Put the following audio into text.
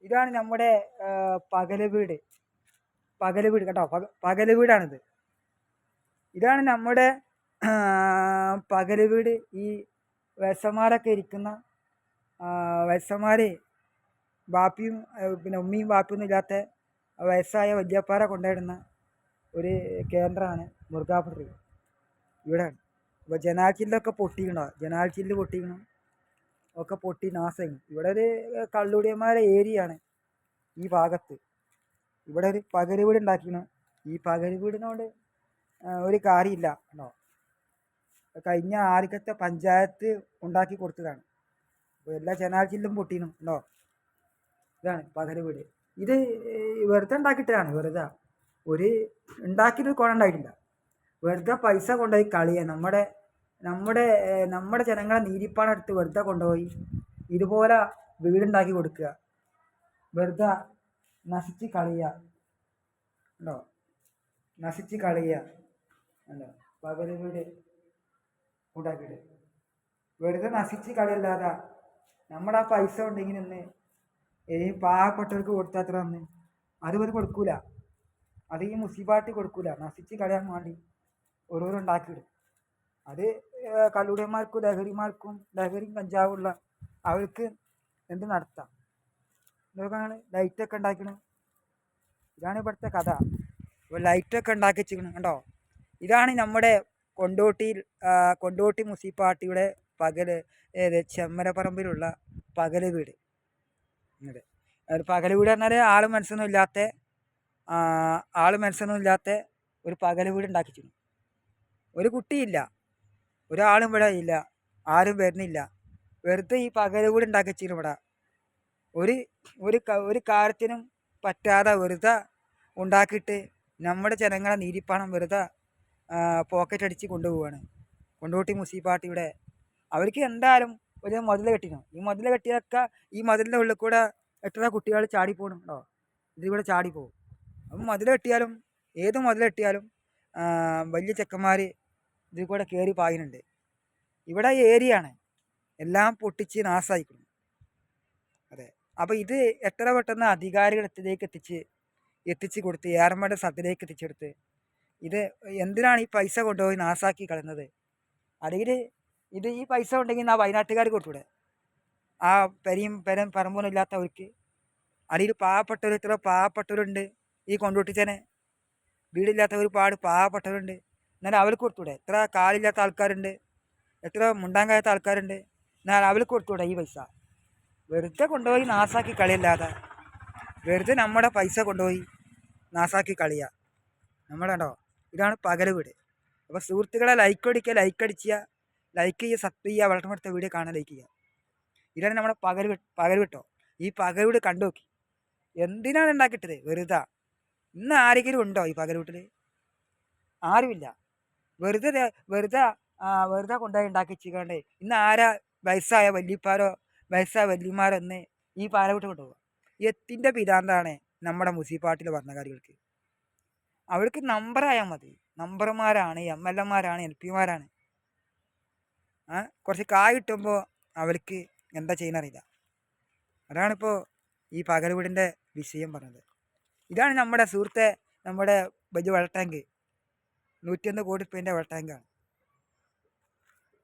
ഇതാണ് നമ്മുടെ പകല് വീട്. പകല് വീട് കേട്ടോ, പകല് വീടാണിത്. ഇതാണ് നമ്മുടെ പകല് വീട്. ഈ വയസ്സന്മാരൊക്കെ ഇരിക്കുന്ന വയസ്സന്മാർ ബാപ്പിയും പിന്നെ ഉമ്മയും ബാപ്പിയൊന്നും ഇല്ലാത്ത വയസ്സായ വല്യപ്പാരെ കൊണ്ടുവരുന്ന ഒരു കേന്ദ്രമാണ് മുർഗാപുരി. ഇവിടെയാണ്. അപ്പോൾ ജനാൽച്ചില്ലൊക്കെ പൊട്ടിക്കണോ, ജനാൽച്ചില്ല് പൊട്ടിക്കണം ഒക്കെ പൊട്ടി നാശം. ഇവിടെ ഒരു കള്ളുടിയന്മാരെ ഏരിയയാണ് ഈ ഭാഗത്ത്. ഇവിടെ ഒരു പകല് വീട് ഉണ്ടാക്കിക്കണം. ഈ പകല് വീടിനോട് ഒരു കാര്യമില്ല കേട്ടോ. കഴിഞ്ഞ ആദ്യത്തെ പഞ്ചായത്ത് ഉണ്ടാക്കി കൊടുത്തതാണ്. അപ്പോൾ എല്ലാ ജനാൽച്ചില്ലും പൊട്ടിക്കണം കേട്ടോ. ഇതാണ് പകല് വീട്. ഇത് വെറുതെ ഉണ്ടാക്കിയിട്ടാണ്. വെറുതെ ഒരു ഉണ്ടാക്കിയിട്ട് കുഴണ്ടായിട്ടില്ല. വെറുതെ പൈസ കൊണ്ടുപോയി കളിയാണ്. നമ്മുടെ ജനങ്ങളെ നീതിപ്പാടം എടുത്ത് വെറുതെ കൊണ്ടുപോയി ഇതുപോലെ വീടുണ്ടാക്കി കൊടുക്കുക. വെറുതെ നശിച്ച് കളിയുക ഉണ്ടോ, നശിച്ച് കളിയുക ഉണ്ടോ. പകല് വീട് ഉണ്ടാക്കിയിട്ട് വെറുതെ നശിച്ച് കളിയല്ലാതെ നമ്മുടെ ആ പൈസ ഉണ്ടെങ്കിൽ നിന്ന് ഈ പാവപ്പെട്ടവർക്ക് കൊടുത്താത്ര അന്ന് അത് ഇവർ കൊടുക്കൂല. അത് ഈ മുനിസിപ്പാലിറ്റി കൊടുക്കൂല. നശിച്ച് കളയാൻ വേണ്ടി ഓരോരോ ഉണ്ടാക്കിയിടും. അത് കള്ളുടിയന്മാർക്കും ലഹരിയും കഞ്ചാവുള്ള അവർക്ക് എന്ത് നടത്താം. ഇതൊക്കെയാണ് ലൈറ്റൊക്കെ ഉണ്ടാക്കണം. ഇതാണ് ഇവിടുത്തെ കഥ. ഇപ്പോൾ ലൈറ്റൊക്കെ ഉണ്ടാക്കി വെച്ചിരിക്കണം കണ്ടോ. ഇതാണ് നമ്മുടെ കൊണ്ടോട്ടി മുനിസിപ്പാലിറ്റിയുടെ ചെമ്മരപ്പറമ്പിലുള്ള പകല് വീട്. പകല് വീട് പറഞ്ഞാൽ ആളും മനസ്സൊന്നും ഇല്ലാത്ത ഒരു പകല് വീട് ഉണ്ടാക്കിച്ചു. ഒരു കുട്ടിയില്ല, ഒരാളും ഇവിടെ ഇല്ല, ആരും വരുന്നില്ല. വെറുതെ ഈ പകല് വീട് ഉണ്ടാക്കിച്ചിരുന്നു ഇവിടെ. ഒരു കാര്യത്തിനും പറ്റാതെ വെറുതെ ഉണ്ടാക്കിയിട്ട് നമ്മുടെ ജനങ്ങളെ നീതിപ്പണം വെറുതെ പോക്കറ്റ് അടിച്ച് കൊണ്ടുപോവുകയാണ് കൊണ്ടോട്ടി മുനിസിപ്പാലിറ്റിയുടെ. അവർക്ക് എന്തായാലും ഒരു മതിൽ കെട്ടിക്കണം. ഈ മതിൽ കെട്ടിയൊക്കെ ഈ മതിലിൻ്റെ ഉള്ളിൽ കൂടെ എത്ര കുട്ടികൾ ചാടിപ്പോകണുണ്ടോ, ഇതിലൂടെ ചാടിപ്പോകും. അപ്പം മതിൽ കെട്ടിയാലും ഏത് മതിൽ കെട്ടിയാലും വലിയ ചെക്കന്മാർ ഇതിൽ കൂടെ കയറി പായുന്നുണ്ട്. ഇവിടെ ഏരിയയാണ് എല്ലാം പൊട്ടിച്ച് നാശമായിക്കണം. അതെ. അപ്പോൾ ഇത് എത്ര പെട്ടെന്ന് അധികാരികളത്തിലേക്ക് എത്തിച്ച് കൊടുത്ത് ഏറന്മാരുടെ ശ്രദ്ധയിലേക്ക് എത്തിച്ചെടുത്ത് ഇത് എന്തിനാണ് ഈ പൈസ കൊണ്ടുപോയി നാശാക്കി കളയുന്നത്? അല്ലെങ്കിൽ ഇത് ഈ പൈസ ഉണ്ടെങ്കിൽ ആ വയനാട്ടുകാർ കൊടുത്തൂടെ, ആ പറമ്പൊന്നും ഇല്ലാത്തവർക്ക്. അല്ലെങ്കിൽ ഇത്ര പാവപ്പെട്ടവരുണ്ട് ഈ കൊണ്ടോട്ടിച്ചനെ, വീടില്ലാത്ത ഒരുപാട് പാവപ്പെട്ടവരുണ്ട്. എന്നാൽ അവർക്ക് കൊടുത്തൂടെ? എത്ര കാലില്ലാത്ത ആൾക്കാരുണ്ട്, എത്ര മുണ്ടാൻ കഴിയാത്ത ആൾക്കാരുണ്ട്. എന്നാൽ അവർക്ക് കൊടുത്തൂടെ ഈ പൈസ? വെറുതെ കൊണ്ടുപോയി നാശാക്കി കളിയല്ലാതെ വെറുതെ നമ്മുടെ പൈസ കൊണ്ടുപോയി നാശാക്കി കളിയുക. കണ്ടോ, ഇതാണ് പകല് വീട്. അപ്പോൾ സുഹൃത്തുക്കളെ ലൈക്ക് ചെയ്യുക, സബ് ചെയ്യുക, വളർത്തുമെടുത്ത വീഡിയോ കാണാൻ ലൈക്ക് ചെയ്യുക. ഇതാണ് നമ്മുടെ പകൽ വിട്ടോ. ഈ പകൽ വീട് കണ്ടു നോക്കി. എന്തിനാണ് ഉണ്ടാക്കിയിട്ടത്? വെറുതെ. ഇന്ന് ആരെങ്കിലും ഉണ്ടോ ഈ പകൽ വീട്ടിൽ? ആരുമില്ല. വെറുതെ കൊണ്ടുപോയി ഉണ്ടാക്കി വെച്ചിക്കാണ്ട് ഇന്ന് ആരാ വയസ്സായ വല്യമാരോ ഒന്ന് ഈ പാലവിട്ട് കൊണ്ടുപോകുക? എത്തിൻ്റെ പിതാന്താണ് നമ്മുടെ മുനിസിപ്പാലിറ്റിയിൽ ഭരണകാരികൾക്ക്. അവർക്ക് നമ്പറായാൽ മതി. നമ്പർമാരാണ്, MLA-മാരാണ്, MP-മാരാണ്. കുറച്ച് കായ് കിട്ടുമ്പോൾ അവർക്ക് എന്താ ചെയ്യുന്നറിയില്ല. അതാണിപ്പോൾ ഈ പകൽ വീടിൻ്റെ വിഷയം പറഞ്ഞത്. ഇതാണ് നമ്മുടെ സുഹൃത്തെ, നമ്മുടെ വലിയ വെള്ള ടാങ്ക്, 101 കോടി രൂപേൻ്റെ വെള്ള ടാങ്കാണ്.